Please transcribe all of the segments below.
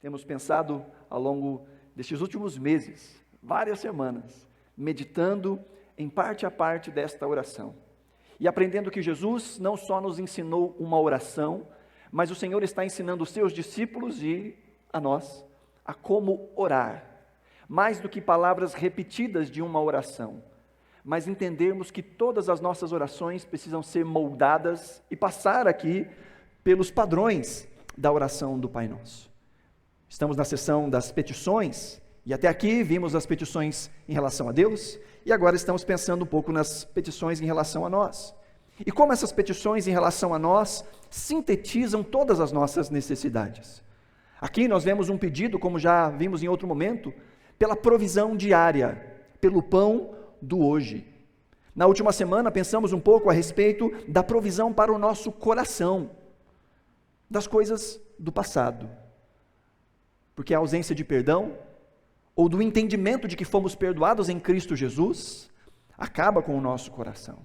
Temos pensado ao longo destes últimos meses, várias semanas, meditando em parte a parte desta oração. E aprendendo que Jesus não só nos ensinou uma oração, mas o Senhor está ensinando os seus discípulos e a nós a como orar. Mais do que palavras repetidas de uma oração, mas entendermos que todas as nossas orações precisam ser moldadas e passar aqui pelos padrões da oração do Pai Nosso. Estamos na sessão das petições, e até aqui vimos as petições em relação a Deus, e agora estamos pensando um pouco nas petições em relação a nós. E como essas petições em relação a nós sintetizam todas as nossas necessidades. Aqui nós vemos um pedido, como já vimos em outro momento, pela provisão diária, pelo pão do hoje. Na última semana pensamos um pouco a respeito da provisão para o nosso coração, das coisas do passado. Porque a ausência de perdão, ou do entendimento de que fomos perdoados em Cristo Jesus, acaba com o nosso coração.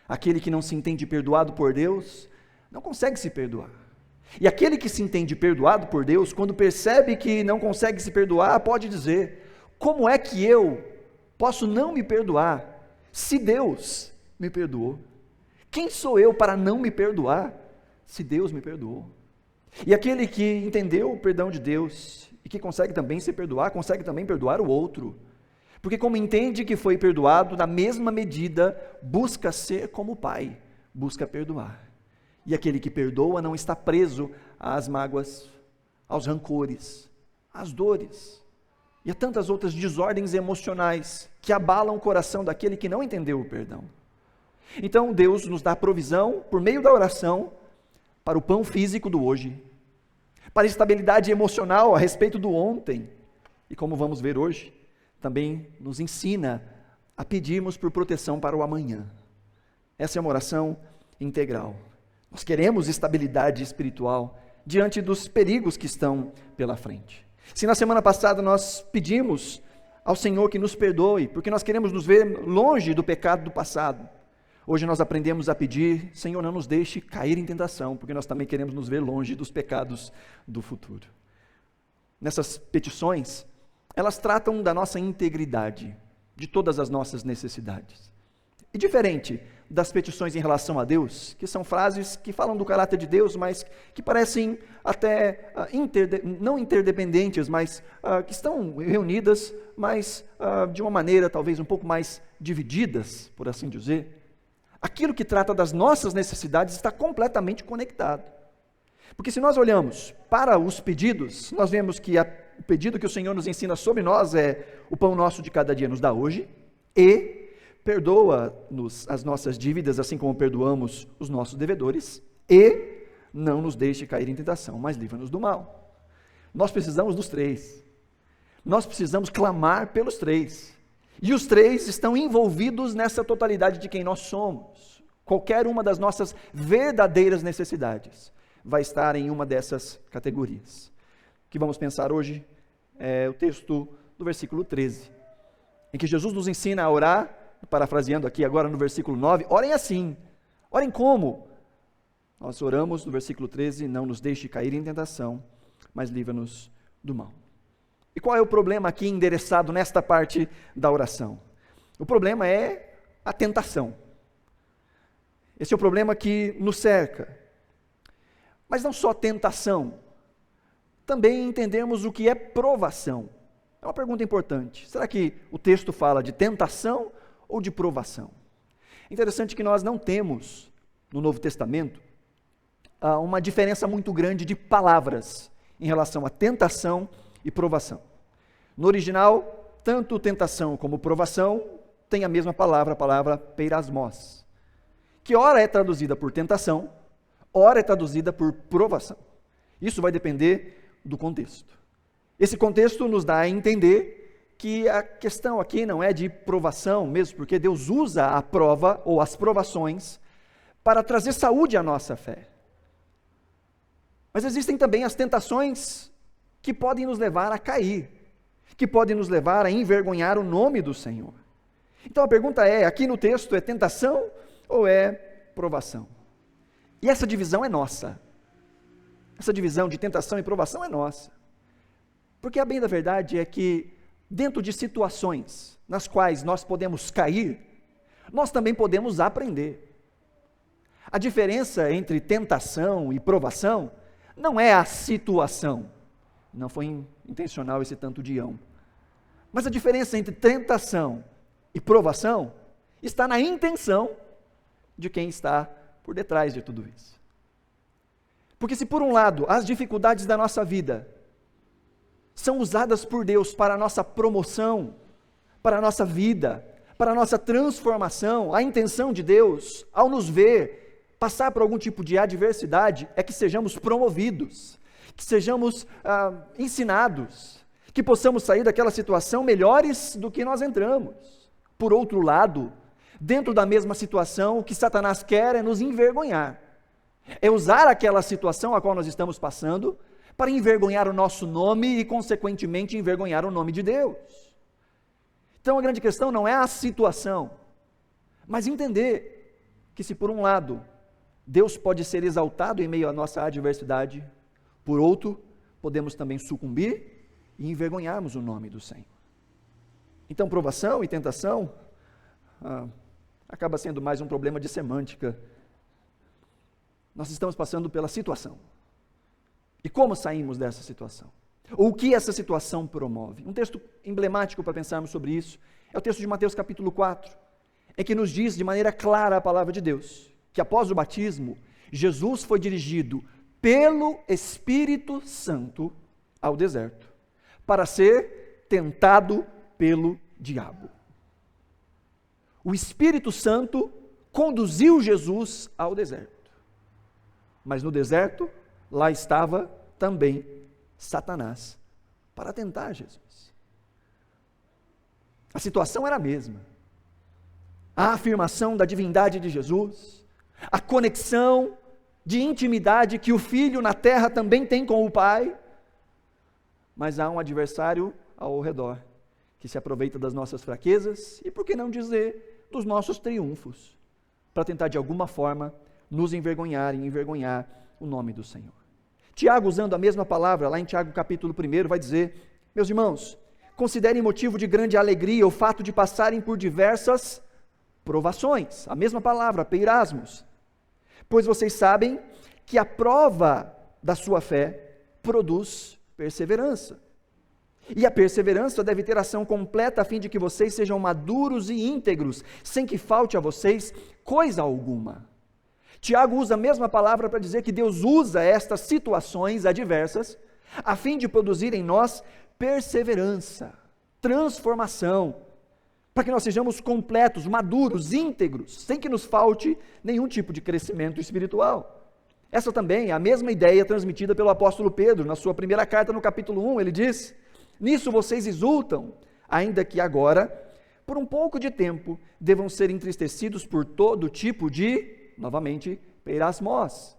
Aquele que não se entende perdoado por Deus, não consegue se perdoar. E aquele que se entende perdoado por Deus, quando percebe que não consegue se perdoar, pode dizer: como é que eu posso não me perdoar, se Deus me perdoou? Quem sou eu para não me perdoar, se Deus me perdoou? E aquele que entendeu o perdão de Deus, e que consegue também se perdoar, consegue também perdoar o outro, porque como entende que foi perdoado, na mesma medida, busca ser como o Pai, busca perdoar. E aquele que perdoa não está preso às mágoas, aos rancores, às dores, e a tantas outras desordens emocionais, que abalam o coração daquele que não entendeu o perdão. Então Deus nos dá provisão, por meio da oração, para o pão físico do hoje, para a estabilidade emocional a respeito do ontem, e como vamos ver hoje, também nos ensina a pedirmos por proteção para o amanhã. Essa é uma oração integral. Nós queremos estabilidade espiritual diante dos perigos que estão pela frente. Se na semana passada nós pedimos ao Senhor que nos perdoe, porque nós queremos nos ver longe do pecado do passado, hoje nós aprendemos a pedir: Senhor, não nos deixe cair em tentação, porque nós também queremos nos ver longe dos pecados do futuro. Nessas petições, elas tratam da nossa integridade, de todas as nossas necessidades. E diferente das petições em relação a Deus, que são frases que falam do caráter de Deus, mas que parecem até não interdependentes, mas que estão reunidas, mas de uma maneira talvez um pouco mais divididas, por assim dizer. Aquilo que trata das nossas necessidades está completamente conectado. Porque se nós olhamos para os pedidos, nós vemos que o pedido que o Senhor nos ensina sobre nós é: o pão nosso de cada dia nos dá hoje, e perdoa-nos as nossas dívidas, assim como perdoamos os nossos devedores, e não nos deixe cair em tentação, mas livra-nos do mal. Nós precisamos dos três. Nós precisamos clamar pelos três. E os três estão envolvidos nessa totalidade de quem nós somos. Qualquer uma das nossas verdadeiras necessidades vai estar em uma dessas categorias. O que vamos pensar hoje é o texto do versículo 13, em que Jesus nos ensina a orar, parafraseando aqui agora no versículo 9, orem assim. Orem como? Nós oramos no versículo 13, não nos deixe cair em tentação, mas livra-nos do mal. E qual é o problema aqui endereçado nesta parte da oração? O problema é a tentação. Esse é o problema que nos cerca. Mas não só tentação, também entendemos o que é provação. É uma pergunta importante. Será que o texto fala de tentação ou de provação? Interessante que nós não temos, no Novo Testamento, uma diferença muito grande de palavras em relação a tentação e provação. No original, tanto tentação como provação têm a mesma palavra, a palavra peirasmos, que ora é traduzida por tentação, ora é traduzida por provação. Isso vai depender do contexto. Esse contexto nos dá a entender que a questão aqui não é de provação, mesmo porque Deus usa a prova ou as provações para trazer saúde à nossa fé. Mas existem também as tentações que podem nos levar a cair, que podem nos levar a envergonhar o nome do Senhor. Então a pergunta é, aqui no texto, é tentação ou é provação? E essa divisão é nossa. Essa divisão de tentação e provação é nossa. Porque a bem da verdade é que, dentro de situações nas quais nós podemos cair, nós também podemos aprender. A diferença entre tentação e provação não é a situação. Não foi intencional esse tanto de ão. Mas a diferença entre tentação e provação está na intenção de quem está por detrás de tudo isso. Porque se por um lado as dificuldades da nossa vida são usadas por Deus para a nossa promoção, para a nossa vida, para a nossa transformação, a intenção de Deus, ao nos ver passar por algum tipo de adversidade, é que sejamos promovidos, que sejamos ensinados, que possamos sair daquela situação melhores do que nós entramos. Por outro lado, dentro da mesma situação, o que Satanás quer é nos envergonhar, é usar aquela situação a qual nós estamos passando para envergonhar o nosso nome e, consequentemente, envergonhar o nome de Deus. Então, a grande questão não é a situação, mas entender que, se por um lado, Deus pode ser exaltado em meio à nossa adversidade, por outro, podemos também sucumbir e envergonharmos o nome do Senhor. Então, provação e tentação acaba sendo mais um problema de semântica. Nós estamos passando pela situação. E como saímos dessa situação? Ou o que essa situação promove? Um texto emblemático para pensarmos sobre isso é o texto de Mateus capítulo 4, em que nos diz de maneira clara a palavra de Deus, que após o batismo, Jesus foi dirigido pelo Espírito Santo ao deserto, para ser tentado pelo diabo. O Espírito Santo conduziu Jesus ao deserto, mas no deserto, lá estava também Satanás, para tentar Jesus. A situação era a mesma. A afirmação da divindade de Jesus, a conexão de intimidade que o Filho na terra também tem com o Pai, mas há um adversário ao redor, que se aproveita das nossas fraquezas e, por que não dizer, dos nossos triunfos, para tentar de alguma forma nos envergonhar e envergonhar o nome do Senhor. Tiago, usando a mesma palavra, lá em Tiago capítulo 1, vai dizer: meus irmãos, considerem motivo de grande alegria o fato de passarem por diversas provações, a mesma palavra, peirasmos, pois vocês sabem que a prova da sua fé produz perseverança. E a perseverança deve ter ação completa a fim de que vocês sejam maduros e íntegros, sem que falte a vocês coisa alguma. Tiago usa a mesma palavra para dizer que Deus usa estas situações adversas a fim de produzir em nós perseverança, transformação, para que nós sejamos completos, maduros, íntegros, sem que nos falte nenhum tipo de crescimento espiritual. Essa também é a mesma ideia transmitida pelo apóstolo Pedro, na sua primeira carta, no capítulo 1, ele diz: nisso vocês exultam, ainda que agora, por um pouco de tempo, devam ser entristecidos por todo tipo de, novamente, peirasmos,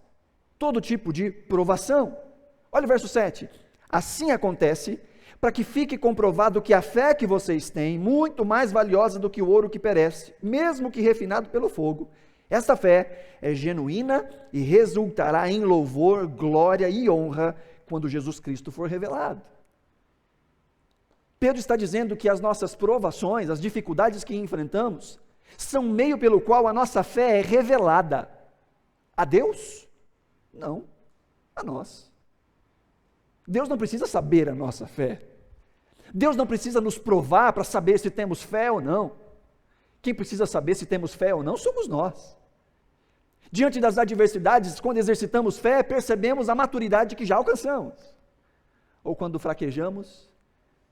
todo tipo de provação. Olha o verso 7, assim acontece para que fique comprovado que a fé que vocês têm, muito mais valiosa do que o ouro que perece, mesmo que refinado pelo fogo, essa fé é genuína e resultará em louvor, glória e honra quando Jesus Cristo for revelado. Pedro está dizendo que as nossas provações, as dificuldades que enfrentamos, são meio pelo qual a nossa fé é revelada. A Deus? Não, a nós. Deus não precisa saber a nossa fé. Deus não precisa nos provar para saber se temos fé ou não. Quem precisa saber se temos fé ou não somos nós. Diante das adversidades, quando exercitamos fé, percebemos a maturidade que já alcançamos. Ou quando fraquejamos,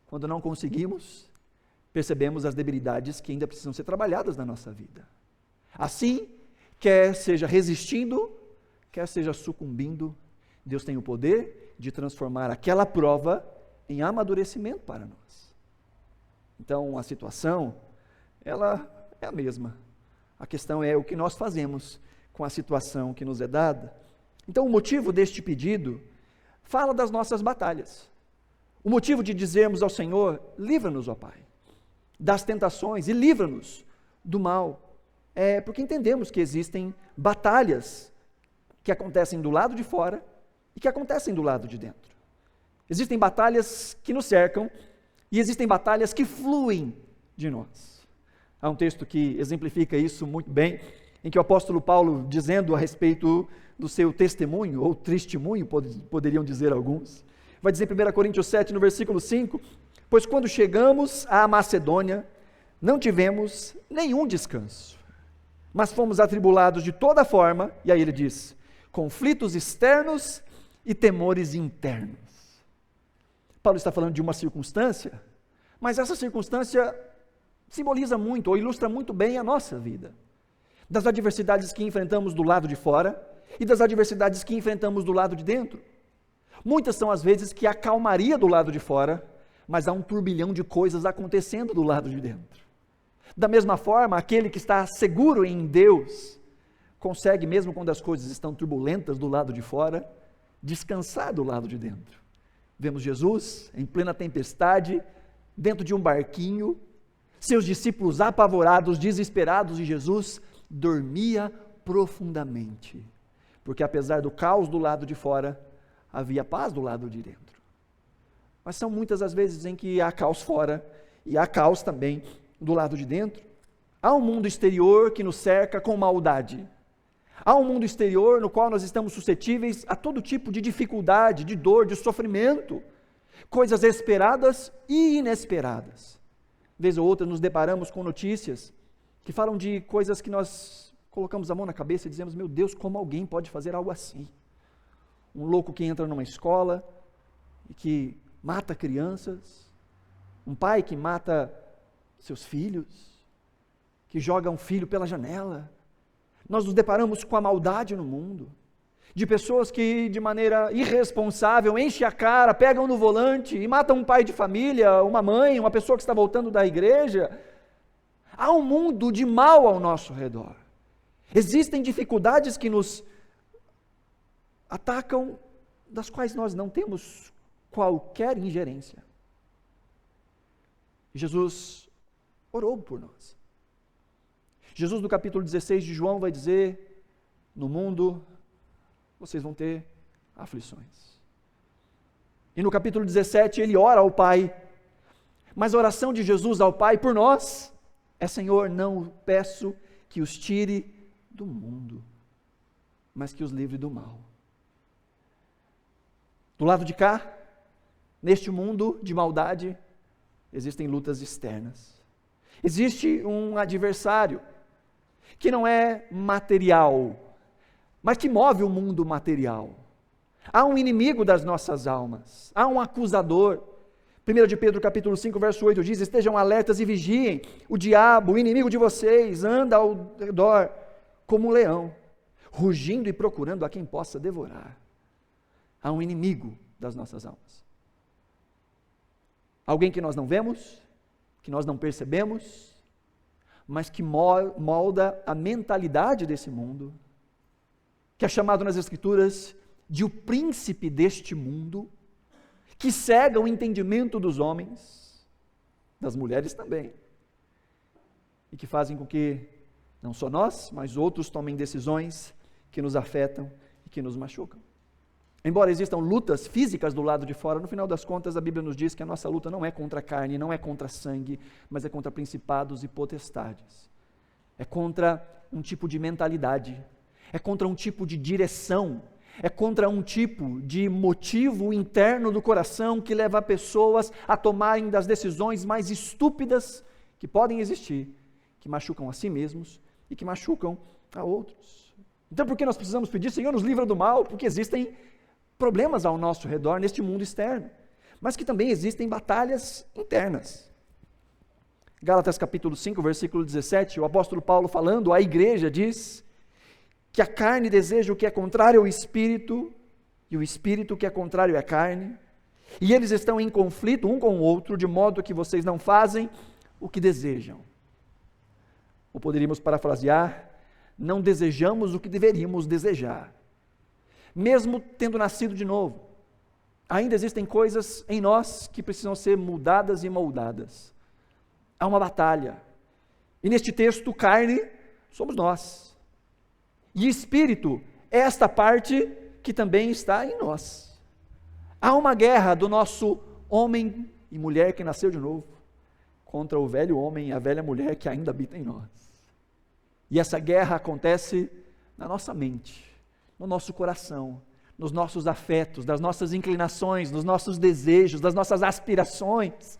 quando não conseguimos, percebemos as debilidades que ainda precisam ser trabalhadas na nossa vida. Assim, quer seja resistindo, quer seja sucumbindo, Deus tem o poder de transformar aquela prova em amadurecimento para nós. Então, a situação, ela é a mesma. A questão é o que nós fazemos com a situação que nos é dada. Então, o motivo deste pedido fala das nossas batalhas. O motivo de dizermos ao Senhor: livra-nos, ó Pai, das tentações e livra-nos do mal, é porque entendemos que existem batalhas que acontecem do lado de fora e que acontecem do lado de dentro. Existem batalhas que nos cercam e existem batalhas que fluem de nós. Há um texto que exemplifica isso muito bem, em que o apóstolo Paulo, dizendo a respeito do seu testemunho, ou testemunho, poderiam dizer alguns, vai dizer em 1 Coríntios 7, no versículo 5, pois quando chegamos à Macedônia, não tivemos nenhum descanso, mas fomos atribulados de toda forma, e aí ele diz, conflitos externos e temores internos. Paulo está falando de uma circunstância, mas essa circunstância simboliza muito, ou ilustra muito bem a nossa vida, das adversidades que enfrentamos do lado de fora, e das adversidades que enfrentamos do lado de dentro. Muitas são as vezes que há calmaria do lado de fora, mas há um turbilhão de coisas acontecendo do lado de dentro. Da mesma forma, aquele que está seguro em Deus, consegue, mesmo quando as coisas estão turbulentas do lado de fora, descansar do lado de dentro. Vemos Jesus em plena tempestade, dentro de um barquinho, seus discípulos apavorados, desesperados, e Jesus dormia profundamente, porque apesar do caos do lado de fora, havia paz do lado de dentro. Mas são muitas as vezes em que há caos fora, e há caos também do lado de dentro. Há um mundo exterior que nos cerca com maldade. Há um mundo exterior no qual nós estamos suscetíveis a todo tipo de dificuldade, de dor, de sofrimento, coisas esperadas e inesperadas. Vez ou outra nos deparamos com notícias que falam de coisas que nós colocamos a mão na cabeça e dizemos, meu Deus, como alguém pode fazer algo assim? Um louco que entra numa escola e que mata crianças, um pai que mata seus filhos, que joga um filho pela janela. Nós nos deparamos com a maldade no mundo, de pessoas que de maneira irresponsável enchem a cara, pegam no volante e matam um pai de família, uma mãe, uma pessoa que está voltando da igreja. Há um mundo de mal ao nosso redor. Existem dificuldades que nos atacam, das quais nós não temos qualquer ingerência. Jesus orou por nós. Jesus, no capítulo 16 de João, vai dizer, no mundo vocês vão ter aflições. E no capítulo 17 ele ora ao Pai, mas a oração de Jesus ao Pai por nós é, Senhor, não peço que os tire do mundo, mas que os livre do mal. Do lado de cá, neste mundo de maldade, existem lutas externas. Existe um adversário que não é material, mas que move o mundo material. Há um inimigo das nossas almas, há um acusador. 1 de Pedro capítulo 5, verso 8 diz, estejam alertas e vigiem, o diabo, o inimigo de vocês, anda ao redor como um leão, rugindo e procurando a quem possa devorar. Há um inimigo das nossas almas. Alguém que nós não vemos, que nós não percebemos, mas que molda a mentalidade desse mundo, que é chamado nas Escrituras de o príncipe deste mundo, que cega o entendimento dos homens, das mulheres também, e que fazem com que não só nós, mas outros tomem decisões que nos afetam e que nos machucam. Embora existam lutas físicas do lado de fora, no final das contas a Bíblia nos diz que a nossa luta não é contra a carne, não é contra sangue, mas é contra principados e potestades. É contra um tipo de mentalidade, é contra um tipo de direção, é contra um tipo de motivo interno do coração que leva pessoas a tomarem das decisões mais estúpidas que podem existir, que machucam a si mesmos e que machucam a outros. Então por que nós precisamos pedir, Senhor, nos livra do mal? Porque existem problemas ao nosso redor neste mundo externo, mas que também existem batalhas internas. Gálatas capítulo 5, versículo 17, o apóstolo Paulo falando à igreja diz que a carne deseja o que é contrário ao espírito, e o espírito que é contrário à carne, e eles estão em conflito um com o outro, de modo que vocês não fazem o que desejam. Ou poderíamos parafrasear, não desejamos o que deveríamos desejar. Mesmo tendo nascido de novo, ainda existem coisas em nós que precisam ser mudadas e moldadas. Há uma batalha. E neste texto, carne somos nós. E espírito é esta parte que também está em nós. Há uma guerra do nosso homem e mulher que nasceu de novo, contra o velho homem e a velha mulher que ainda habita em nós. E essa guerra acontece na nossa mente, no nosso coração, nos nossos afetos, das nossas inclinações, nos nossos desejos, das nossas aspirações,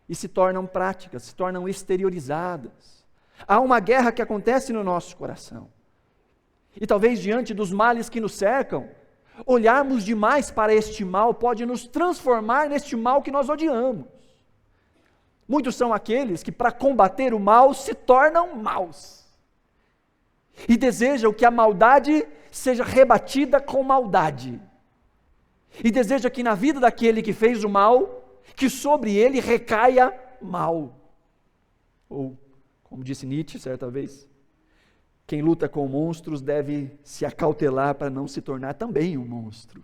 e se tornam práticas, se tornam exteriorizadas. Há uma guerra que acontece no nosso coração. E talvez diante dos males que nos cercam, olharmos demais para este mal pode nos transformar neste mal que nós odiamos. Muitos são aqueles que, para combater o mal, se tornam maus. E desejam que a maldade seja rebatida com maldade. E deseja que na vida daquele que fez o mal, que sobre ele recaia mal. Ou, como disse Nietzsche certa vez, quem luta com monstros deve se acautelar para não se tornar também um monstro.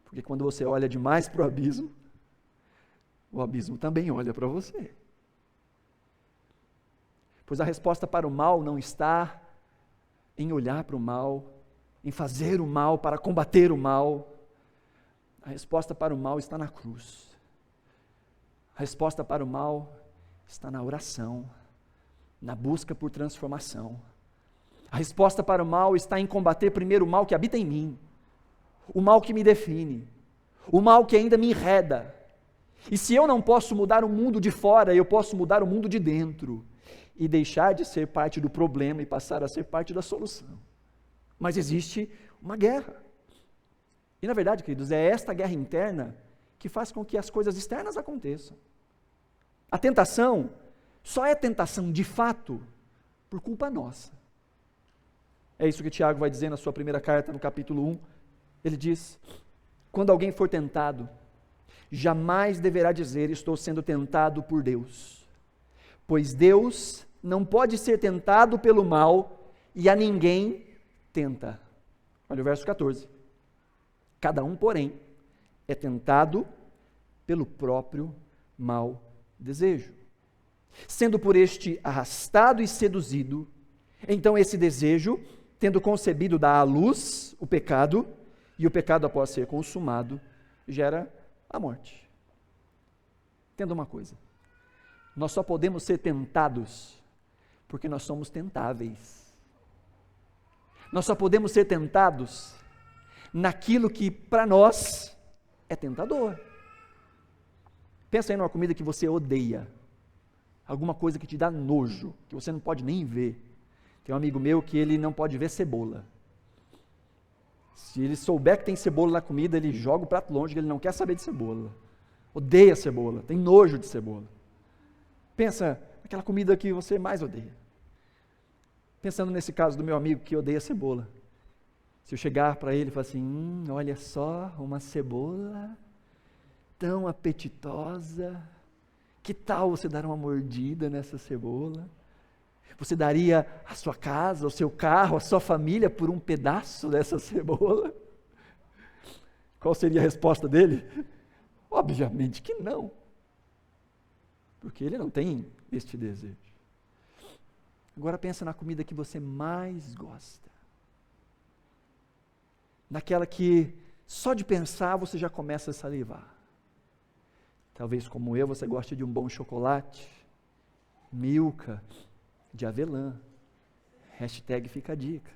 Porque quando você olha demais para o abismo também olha para você. Pois a resposta para o mal não está em olhar para o mal, em fazer o mal para combater o mal. A resposta para o mal está na cruz. A resposta para o mal está na oração, na busca por transformação. A resposta para o mal está em combater primeiro o mal que habita em mim, o mal que me define, o mal que ainda me enreda. E se eu não posso mudar o mundo de fora, eu posso mudar o mundo de dentro e deixar de ser parte do problema e passar a ser parte da solução. Mas existe uma guerra. E na verdade, queridos, é esta guerra interna que faz com que as coisas externas aconteçam. A tentação só é tentação de fato por culpa nossa. É isso que Tiago vai dizer na sua primeira carta, no capítulo 1. Ele diz: quando alguém for tentado, jamais deverá dizer, estou sendo tentado por Deus. Pois Deus não pode ser tentado pelo mal e a ninguém tenta. Olha o verso 14. Cada um, porém, é tentado pelo próprio mau desejo. Sendo por este arrastado e seduzido, então esse desejo, tendo concebido, dá à luz o pecado, e o pecado, após ser consumado, gera a morte. Entenda uma coisa: nós só podemos ser tentados porque nós somos tentáveis. Nós só podemos ser tentados naquilo que para nós é tentador. Pensa aí numa comida que você odeia, alguma coisa que te dá nojo, que você não pode nem ver. Tem um amigo meu que ele não pode ver cebola. Se ele souber que tem cebola na comida, ele joga o prato longe, que ele não quer saber de cebola. Odeia cebola, tem nojo de cebola. Pensa naquela comida que você mais odeia. Pensando nesse caso do meu amigo que odeia cebola. Se eu chegar para ele e falar assim, olha só, uma cebola tão apetitosa, que tal você dar uma mordida nessa cebola? Você daria a sua casa, o seu carro, a sua família por um pedaço dessa cebola? Qual seria a resposta dele? Obviamente que não. Porque ele não tem este desejo. Agora pensa na comida que você mais gosta. Naquela que só de pensar você já começa a salivar. Talvez como eu, você goste de um bom chocolate, Milka, de avelã. Hashtag fica a dica.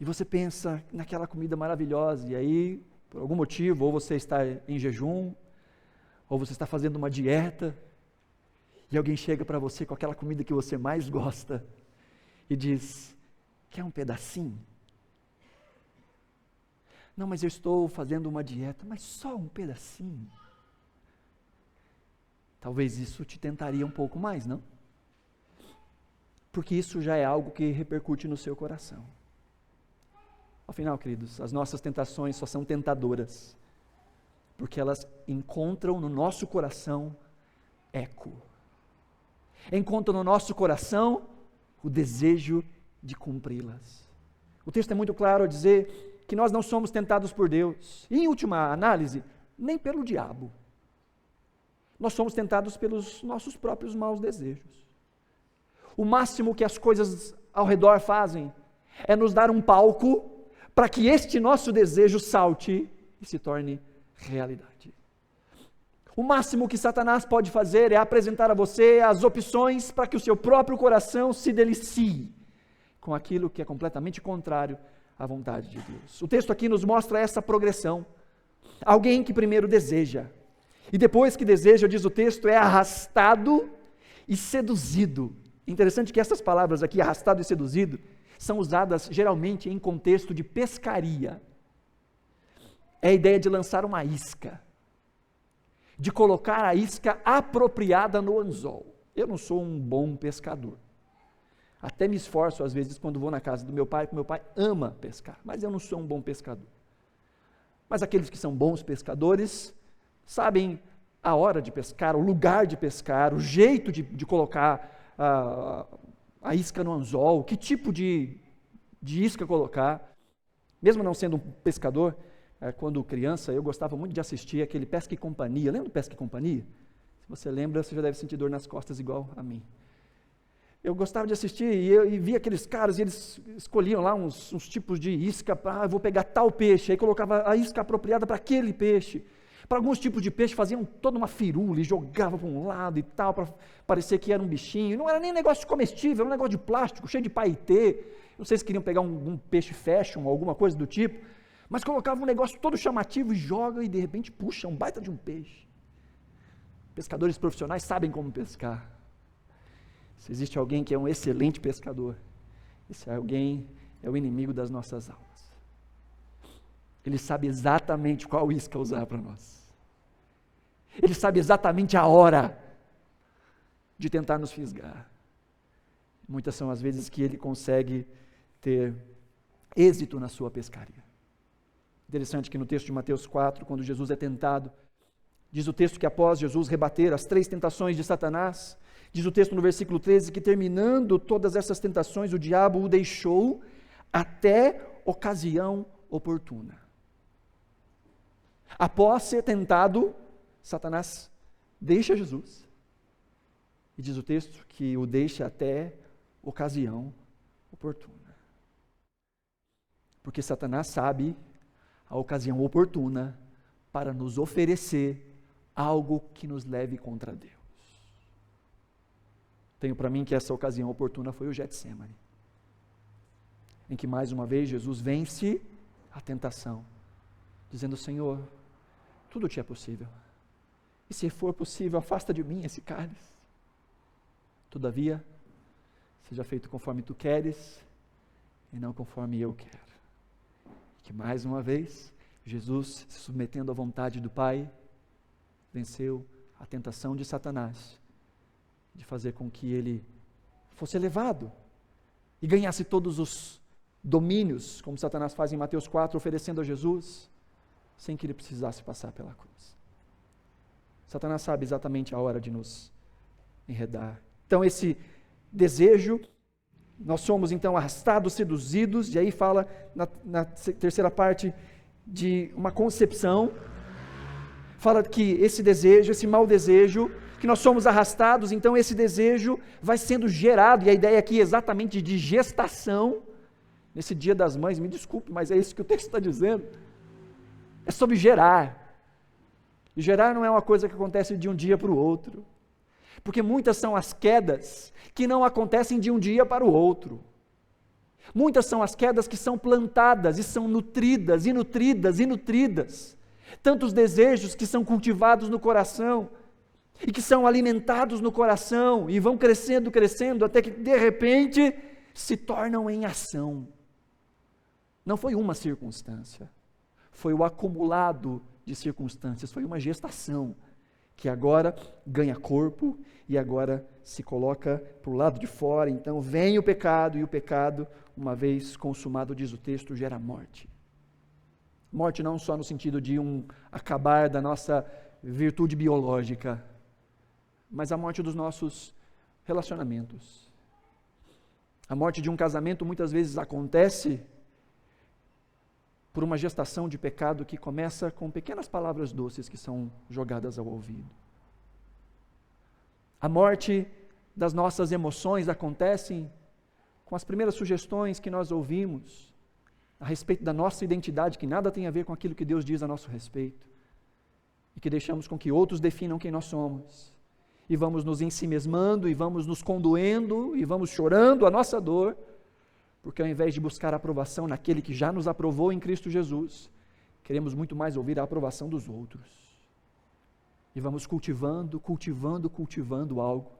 E você pensa naquela comida maravilhosa, e aí, por algum motivo, ou você está em jejum, ou você está fazendo uma dieta, e alguém chega para você com aquela comida que você mais gosta, e diz, quer um pedacinho? Não, mas eu estou fazendo uma dieta, mas só um pedacinho. Talvez isso te tentaria um pouco mais, não? Porque isso já é algo que repercute no seu coração. Afinal, queridos, as nossas tentações só são tentadoras, porque elas encontram no nosso coração eco. Encontram no nosso coração o desejo de cumpri-las. O texto é muito claro ao dizer que nós não somos tentados por Deus, e em última análise, nem pelo diabo. Nós somos tentados pelos nossos próprios maus desejos. O máximo que as coisas ao redor fazem é nos dar um palco para que este nosso desejo salte e se torne realidade. O máximo que Satanás pode fazer é apresentar a você as opções para que o seu próprio coração se delicie com aquilo que é completamente contrário à vontade de Deus. O texto aqui nos mostra essa progressão. Alguém que primeiro deseja, e depois que deseja, diz o texto, é arrastado e seduzido. Interessante que essas palavras aqui, arrastado e seduzido, são usadas geralmente em contexto de pescaria. É a ideia de lançar uma isca, de colocar a isca apropriada no anzol. Eu não sou um bom pescador. Até me esforço às vezes quando vou na casa do meu pai, porque meu pai ama pescar, mas eu não sou um bom pescador. Mas aqueles que são bons pescadores sabem a hora de pescar, o lugar de pescar, o jeito de colocar a isca no anzol, que tipo de isca colocar. Mesmo não sendo um pescador, quando criança, eu gostava muito de assistir aquele Pesca e Companhia. Lembra do Pesca e Companhia? Se você lembra, você já deve sentir dor nas costas igual a mim. Eu gostava de assistir e via aqueles caras e eles escolhiam lá uns tipos de isca, eu vou pegar tal peixe, aí colocava a isca apropriada para aquele peixe. Para alguns tipos de peixe faziam toda uma firula e jogavam para um lado e tal, para parecer que era um bichinho. Não era nem negócio comestível, era um negócio de plástico, cheio de paetê. Não sei se queriam pegar um peixe fashion ou alguma coisa do tipo, mas colocavam um negócio todo chamativo e jogam e de repente puxa um baita de um peixe. Pescadores profissionais sabem como pescar. Se existe alguém que é um excelente pescador, esse alguém é o inimigo das nossas almas. Ele sabe exatamente qual isca usar para nós. Ele sabe exatamente a hora de tentar nos fisgar. Muitas são as vezes que ele consegue ter êxito na sua pescaria. Interessante que no texto de Mateus 4, quando Jesus é tentado, diz o texto que após Jesus rebater as 3 tentações de Satanás, diz o texto no versículo 13 que terminando todas essas tentações, o diabo o deixou até ocasião oportuna. Após ser tentado, Satanás deixa Jesus. E diz o texto que o deixa até ocasião oportuna. Porque Satanás sabe a ocasião oportuna para nos oferecer algo que nos leve contra Deus. Tenho para mim que essa ocasião oportuna foi o Getsemane, em que mais uma vez Jesus vence a tentação, dizendo: Senhor, tudo te é possível, e se for possível, afasta de mim esse cálice. Todavia, seja feito conforme tu queres, e não conforme eu quero. Que mais uma vez, Jesus, se submetendo à vontade do Pai, venceu a tentação de Satanás, de fazer com que ele fosse elevado e ganhasse todos os domínios, como Satanás faz em Mateus 4, oferecendo a Jesus, sem que ele precisasse passar pela cruz. Satanás sabe exatamente a hora de nos enredar. Então esse desejo, nós somos então arrastados, seduzidos, e aí fala na terceira parte de uma concepção, fala que esse desejo, esse mau desejo, que nós somos arrastados, então esse desejo vai sendo gerado, e a ideia aqui é exatamente de gestação, nesse dia das mães, me desculpe, mas é isso que o texto está dizendo, é sobre gerar, e gerar não é uma coisa que acontece de um dia para o outro, porque muitas são as quedas que não acontecem de um dia para o outro, muitas são as quedas que são plantadas, e são nutridas, e nutridas, e nutridas, tantos desejos que são cultivados no coração, e que são alimentados no coração, e vão crescendo, crescendo, até que de repente se tornam em ação. Não foi uma circunstância, foi o acumulado de circunstâncias, foi uma gestação, que agora ganha corpo, e agora se coloca para o lado de fora, então vem o pecado, e o pecado, uma vez consumado, diz o texto, gera morte. Morte não só no sentido de acabar da nossa virtude biológica, mas a morte dos nossos relacionamentos. A morte de um casamento muitas vezes acontece por uma gestação de pecado que começa com pequenas palavras doces que são jogadas ao ouvido. A morte das nossas emoções acontece com as primeiras sugestões que nós ouvimos, a respeito da nossa identidade, que nada tem a ver com aquilo que Deus diz a nosso respeito, e que deixamos com que outros definam quem nós somos, e vamos nos ensimesmando, e vamos nos condoendo, e vamos chorando a nossa dor, porque ao invés de buscar a aprovação naquele que já nos aprovou em Cristo Jesus, queremos muito mais ouvir a aprovação dos outros. E vamos cultivando algo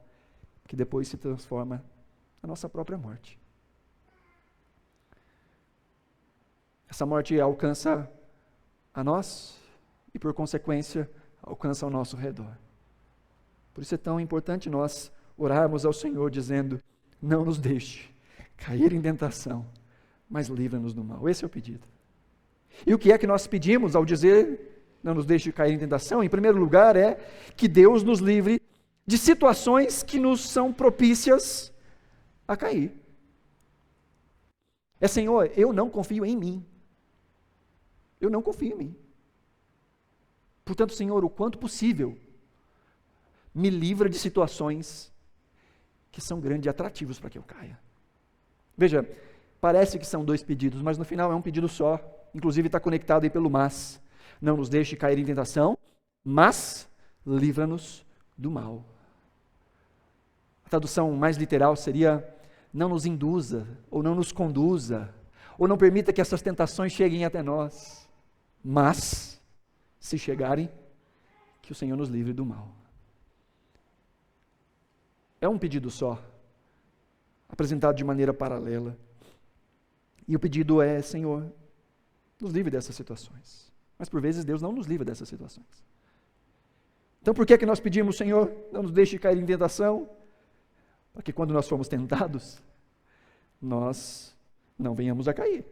que depois se transforma na nossa própria morte. Essa morte alcança a nós e, por consequência, alcança ao nosso redor. Por isso é tão importante nós orarmos ao Senhor dizendo: não nos deixe cair em tentação, mas livra-nos do mal. Esse é o pedido. E o que é que nós pedimos ao dizer não nos deixe cair em tentação? Em primeiro lugar é que Deus nos livre de situações que nos são propícias a cair. Senhor, eu não confio em mim. Eu não confio em mim. Portanto, Senhor, o quanto possível, me livra de situações que são grandes atrativos para que eu caia. Veja, parece que são dois pedidos, mas no final é um pedido só. Inclusive está conectado aí pelo mas. Não nos deixe cair em tentação, mas livra-nos do mal. A tradução mais literal seria: não nos induza, ou não nos conduza, ou não permita que essas tentações cheguem até nós, mas, se chegarem, que o Senhor nos livre do mal. É um pedido só, apresentado de maneira paralela. E o pedido é: Senhor, nos livre dessas situações. Mas por vezes Deus não nos livra dessas situações. Então por que é que nós pedimos: Senhor, não nos deixe cair em tentação? Para que quando nós formos tentados, nós não venhamos a cair.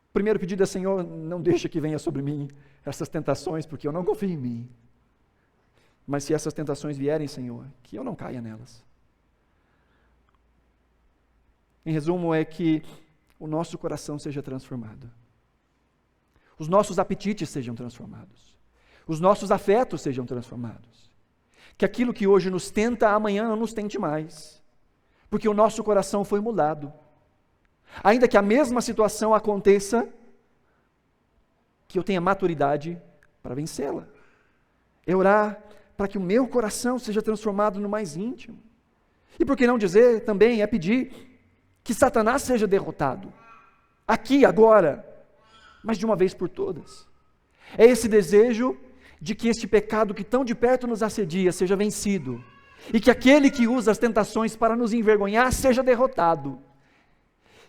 O primeiro pedido é: Senhor, não deixe que venha sobre mim essas tentações, porque eu não confio em mim. Mas se essas tentações vierem, Senhor, que eu não caia nelas. Em resumo, é que o nosso coração seja transformado. Os nossos apetites sejam transformados. Os nossos afetos sejam transformados. Que aquilo que hoje nos tenta, amanhã não nos tente mais. Porque o nosso coração foi mudado. Ainda que a mesma situação aconteça, que eu tenha maturidade para vencê-la. É orar para que o meu coração seja transformado no mais íntimo. E por que não dizer também, é pedir que Satanás seja derrotado. Aqui, agora, mas de uma vez por todas. É esse desejo de que este pecado que tão de perto nos assedia seja vencido, e que aquele que usa as tentações para nos envergonhar seja derrotado,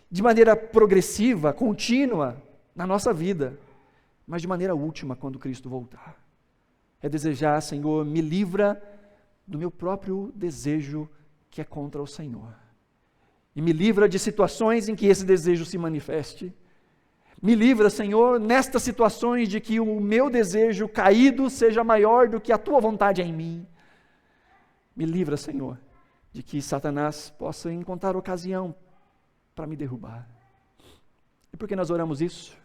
de maneira progressiva, contínua, na nossa vida, mas de maneira última, quando Cristo voltar. É desejar: Senhor, me livra do meu próprio desejo que é contra o Senhor, e me livra de situações em que esse desejo se manifeste. Me livra, Senhor, nestas situações de que o meu desejo caído seja maior do que a Tua vontade em mim. Me livra, Senhor, de que Satanás possa encontrar ocasião para me derrubar. E por que nós oramos isso?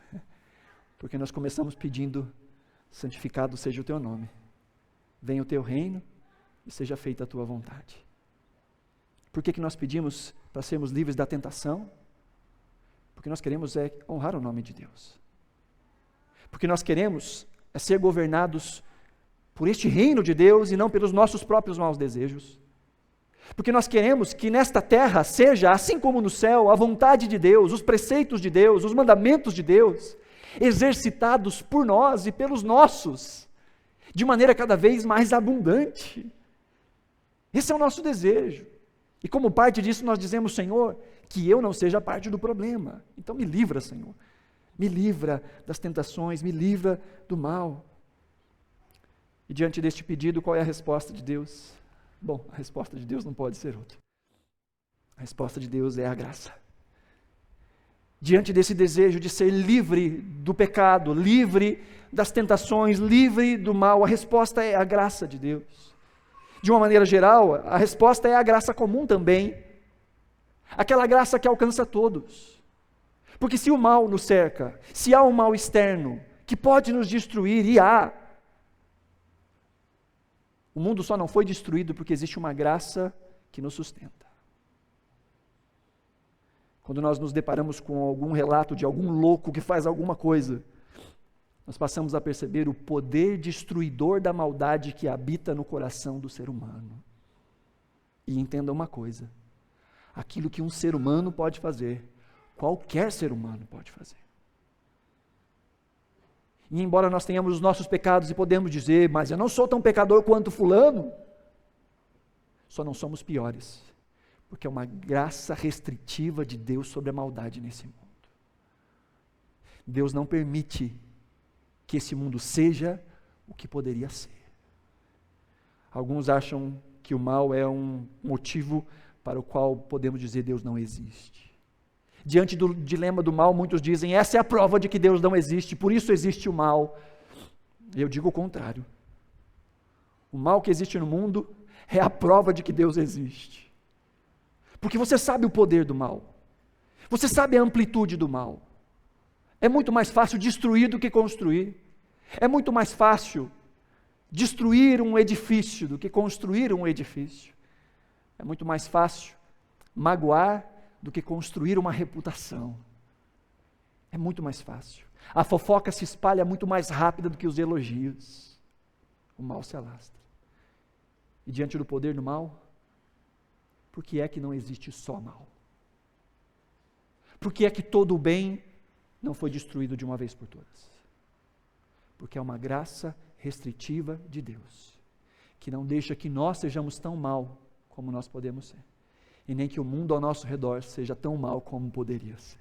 Porque nós começamos pedindo: santificado seja o Teu nome, venha o Teu reino e seja feita a Tua vontade. Por que nós pedimos para sermos livres da tentação? Porque nós queremos honrar o nome de Deus. Porque nós queremos ser governados por este reino de Deus e não pelos nossos próprios maus desejos. Porque nós queremos que nesta terra seja, assim como no céu, a vontade de Deus, os preceitos de Deus, os mandamentos de Deus, exercitados por nós e pelos nossos, de maneira cada vez mais abundante. Esse é o nosso desejo. E como parte disso nós dizemos: Senhor, que eu não seja parte do problema. Então me livra, Senhor. Me livra das tentações, me livra do mal. E diante deste pedido, qual é a resposta de Deus? Bom, a resposta de Deus não pode ser outra. A resposta de Deus é a graça. Diante desse desejo de ser livre do pecado, livre das tentações, livre do mal, a resposta é a graça de Deus. De uma maneira geral, a resposta é a graça comum também. Aquela graça que alcança todos. Porque se o mal nos cerca, se há um mal externo que pode nos destruir, e há, o mundo só não foi destruído porque existe uma graça que nos sustenta. quando nós nos deparamos com algum relato de algum louco que faz alguma coisa, nós passamos a perceber o poder destruidor da maldade que habita no coração do ser humano. E entenda uma coisa: aquilo que um ser humano pode fazer, qualquer ser humano pode fazer. E embora nós tenhamos os nossos pecados e podemos dizer, mas eu não sou tão pecador quanto fulano, só não somos piores, porque é uma graça restritiva de Deus sobre a maldade nesse mundo. Deus não permite que esse mundo seja o que poderia ser. Alguns acham que o mal é um motivo para o qual podemos dizer Deus não existe. Diante do dilema do mal, muitos dizem, essa é a prova de que Deus não existe, por isso existe o mal. Eu digo o contrário. O mal que existe no mundo é a prova de que Deus existe. Porque você sabe o poder do mal. Você sabe a amplitude do mal. É muito mais fácil destruir do que construir. É muito mais fácil destruir um edifício do que construir um edifício. É muito mais fácil magoar do que construir uma reputação. É muito mais fácil. A fofoca se espalha muito mais rápida do que os elogios. O mal se alastra. E diante do poder do mal, por que é que não existe só mal? Por que é que todo o bem não foi destruído de uma vez por todas? Porque é uma graça restritiva de Deus, que não deixa que nós sejamos tão mal como nós podemos ser, e nem que o mundo ao nosso redor seja tão mal como poderia ser.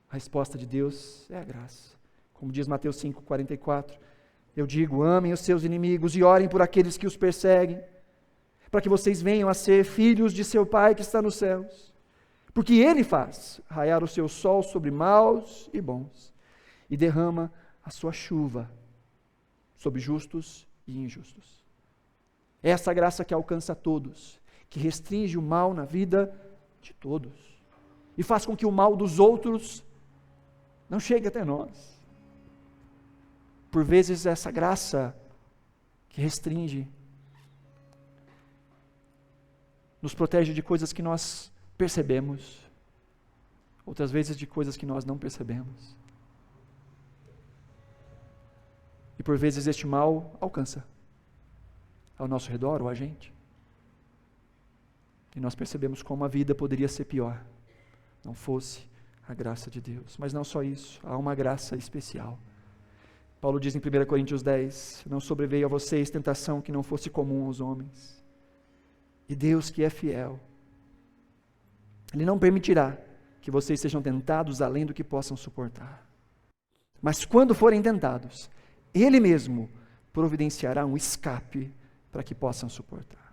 A resposta de Deus é a graça. Como diz Mateus 5,44, eu digo, amem os seus inimigos e orem por aqueles que os perseguem, para que vocês venham a ser filhos de seu Pai que está nos céus. Porque Ele faz raiar o seu sol sobre maus e bons, e derrama a sua chuva sobre justos e injustos. É essa graça que alcança todos, que restringe o mal na vida de todos, e faz com que o mal dos outros não chegue até nós. Por vezes essa graça que restringe nos protege de coisas que nós percebemos, outras vezes de coisas que nós não percebemos. E por vezes este mal alcança ao nosso redor ou a gente. E nós percebemos como a vida poderia ser pior, não fosse a graça de Deus. Mas não só isso, há uma graça especial. Paulo diz em 1 Coríntios 10, não sobreveio a vocês tentação que não fosse comum aos homens. E Deus, que é fiel, Ele não permitirá que vocês sejam tentados além do que possam suportar. Mas quando forem tentados, Ele mesmo providenciará um escape para que possam suportar.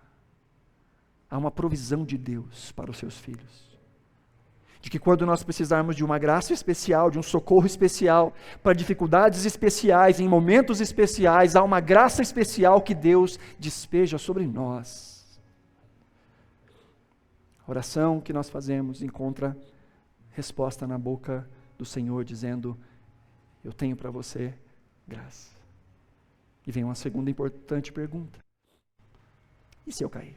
Há uma provisão de Deus para os seus filhos. De que quando nós precisarmos de uma graça especial, de um socorro especial, para dificuldades especiais, em momentos especiais, há uma graça especial que Deus despeja sobre nós. A oração que nós fazemos encontra resposta na boca do Senhor, dizendo, eu tenho para você graça. E vem uma segunda importante pergunta. E se eu cair?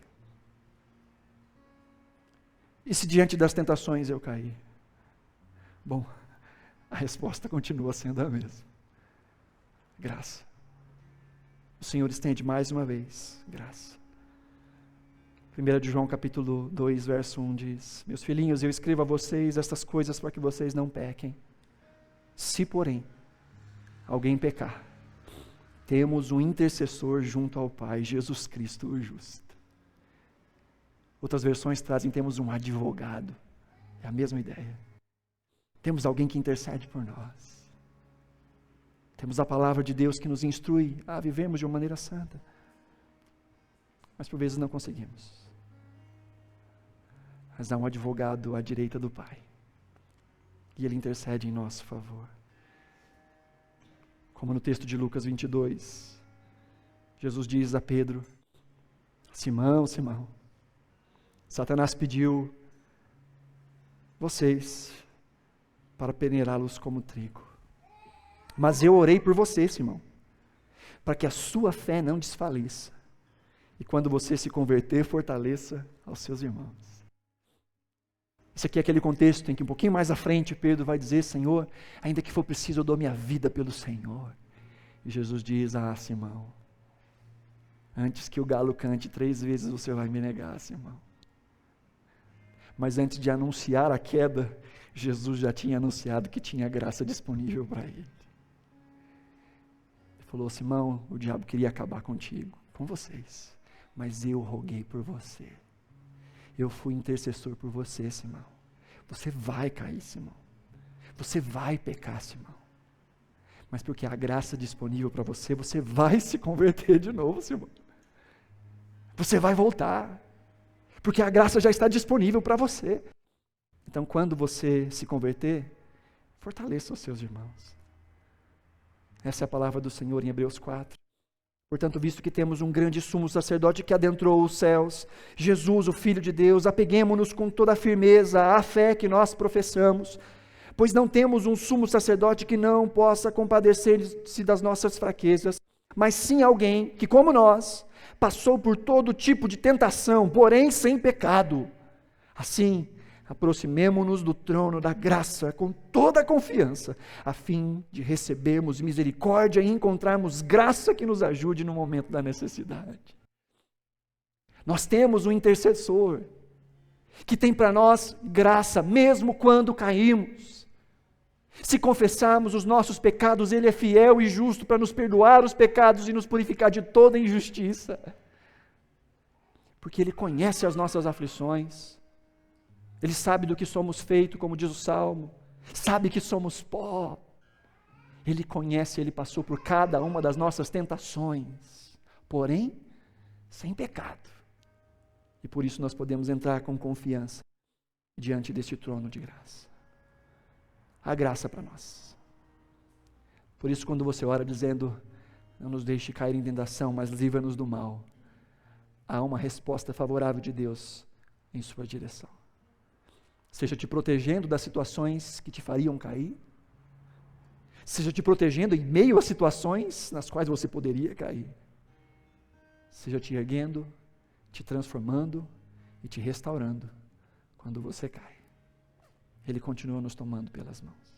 E se diante das tentações eu cair? Bom, a resposta continua sendo a mesma. Graça. O Senhor estende mais uma vez, graça. 1 de João capítulo 2, verso 1 diz, meus filhinhos, eu escrevo a vocês estas coisas para que vocês não pequem. Se, porém, alguém pecar, temos um intercessor junto ao Pai, Jesus Cristo o justo. Outras versões trazem, temos um advogado. É a mesma ideia. Temos alguém que intercede por nós. Temos a palavra de Deus que nos instrui a vivermos de uma maneira santa. Mas por vezes não conseguimos. Mas há um advogado à direita do Pai. E Ele intercede em nosso favor. Como no texto de Lucas 22, Jesus diz a Pedro, Simão, Simão, Satanás pediu vocês para peneirá-los como trigo. Mas eu orei por você, Simão, para que a sua fé não desfaleça. E quando você se converter, fortaleça aos seus irmãos. Esse aqui é aquele contexto em que um pouquinho mais à frente Pedro vai dizer: Senhor, ainda que for preciso eu dou minha vida pelo Senhor. E Jesus diz: Simão, antes que o galo cante 3 vezes você vai me negar, Simão. Mas antes de anunciar a queda, Jesus já tinha anunciado que tinha graça disponível para ele. Ele falou: Simão, o diabo queria acabar contigo, com vocês, mas eu roguei por você. Eu fui intercessor por você, Simão. Você vai cair, Simão. Você vai pecar, Simão. Mas porque a graça disponível para você, você vai se converter de novo, Simão. Você vai voltar. Porque a graça já está disponível para você. Então, quando você se converter, fortaleça os seus irmãos. Essa é a palavra do Senhor em Hebreus 4. Portanto, visto que temos um grande sumo sacerdote que adentrou os céus, Jesus, o Filho de Deus, apeguemo-nos com toda a firmeza à fé que nós professamos, pois não temos um sumo sacerdote que não possa compadecer-se das nossas fraquezas, mas sim alguém que, como nós, passou por todo tipo de tentação, porém sem pecado. Assim, aproximemo-nos do trono da graça com toda a confiança, a fim de recebermos misericórdia e encontrarmos graça que nos ajude no momento da necessidade. Nós temos um intercessor que tem para nós graça, mesmo quando caímos. Se confessarmos os nossos pecados, Ele é fiel e justo para nos perdoar os pecados e nos purificar de toda injustiça. Porque Ele conhece as nossas aflições. Ele sabe do que somos feitos, como diz o Salmo. Sabe que somos pó. Ele conhece, Ele passou por cada uma das nossas tentações. Porém, sem pecado. E por isso nós podemos entrar com confiança diante deste trono de graça. A graça para nós. Por isso, quando você ora dizendo: não nos deixe cair em tentação, mas livra-nos do mal, há uma resposta favorável de Deus em sua direção. Seja te protegendo das situações que te fariam cair, seja te protegendo em meio a situações nas quais você poderia cair, seja te erguendo, te transformando e te restaurando quando você cai. Ele continua nos tomando pelas mãos.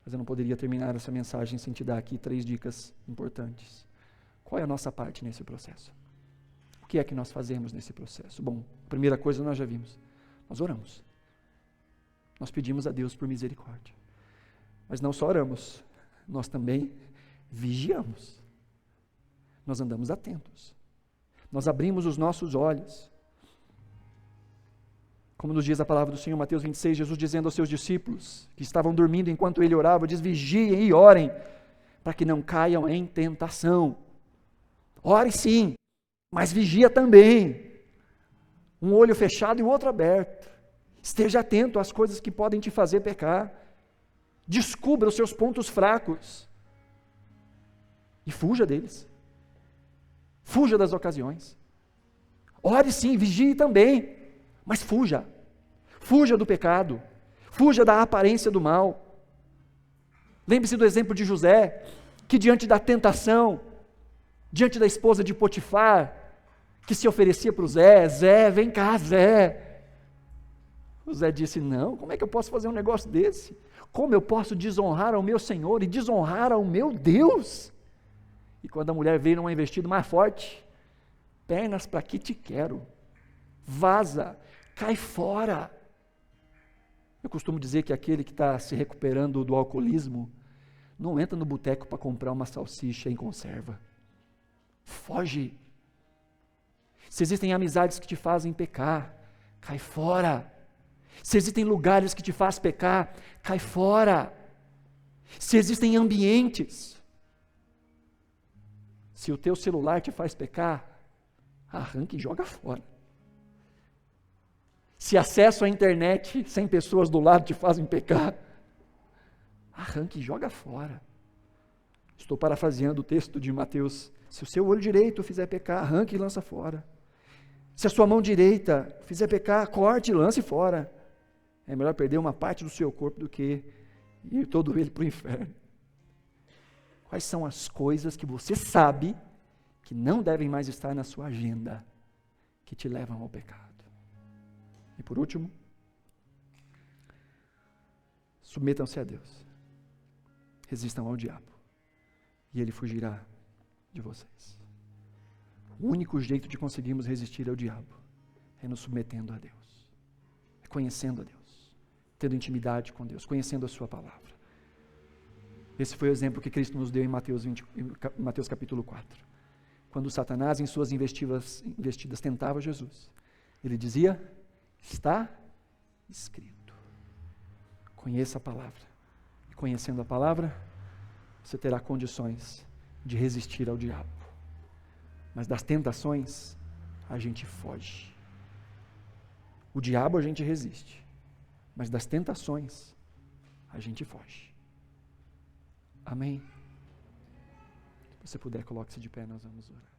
Mas eu não poderia terminar essa mensagem sem te dar aqui 3 dicas importantes. Qual é a nossa parte nesse processo? O que é que nós fazemos nesse processo? Bom, a primeira coisa nós já vimos. Nós oramos. Nós pedimos a Deus por misericórdia. Mas não só oramos, nós também vigiamos. Nós andamos atentos. Nós abrimos os nossos olhos. Como nos diz a palavra do Senhor, Mateus 26, Jesus dizendo aos seus discípulos, que estavam dormindo enquanto Ele orava, diz: vigiem e orem, para que não caiam em tentação. Ore sim, mas vigia também. Um olho fechado e o outro aberto. Esteja atento às coisas que podem te fazer pecar. Descubra os seus pontos fracos. E fuja deles. Fuja das ocasiões. Ore sim, vigie também. Mas fuja. Fuja do pecado. Fuja da aparência do mal. Lembre-se do exemplo de José, que diante da tentação, diante da esposa de Potifar, que se oferecia para o Zé: Zé, vem cá, Zé. O Zé disse: não, como é que eu posso fazer um negócio desse? Como eu posso desonrar ao meu Senhor e desonrar ao meu Deus? E quando a mulher veio numa investida mais forte: pernas para que te quero, vaza, cai fora. Eu costumo dizer que aquele que está se recuperando do alcoolismo não entra no boteco para comprar uma salsicha em conserva. Foge. Se existem amizades que te fazem pecar, cai fora. Se existem lugares que te fazem pecar, cai fora. Se existem ambientes, se o teu celular te faz pecar, arranca e joga fora. Se acesso à internet sem pessoas do lado te fazem pecar, arranca e joga fora. Estou parafraseando o texto de Mateus: se o seu olho direito fizer pecar, arranque e lança fora. Se a sua mão direita fizer pecar, corte e lance fora. É melhor perder uma parte do seu corpo do que ir todo ele para o inferno. Quais são as coisas que você sabe que não devem mais estar na sua agenda, que te levam ao pecado? E por último, Submetam-se a Deus. Resistam ao diabo. E ele fugirá de vocês. O único jeito de conseguirmos resistir ao diabo é nos submetendo a Deus. É conhecendo a Deus. Tendo intimidade com Deus. Conhecendo a sua palavra. Esse foi o exemplo que Cristo nos deu em Mateus capítulo 4. Quando Satanás, em suas investidas tentava Jesus, ele dizia: está escrito. Conheça a palavra. E conhecendo a palavra, você terá condições de resistir ao diabo. Mas das tentações, a gente foge. O diabo a gente resiste. Mas das tentações, a gente foge. Amém? Se você puder, coloque-se de pé, nós vamos orar.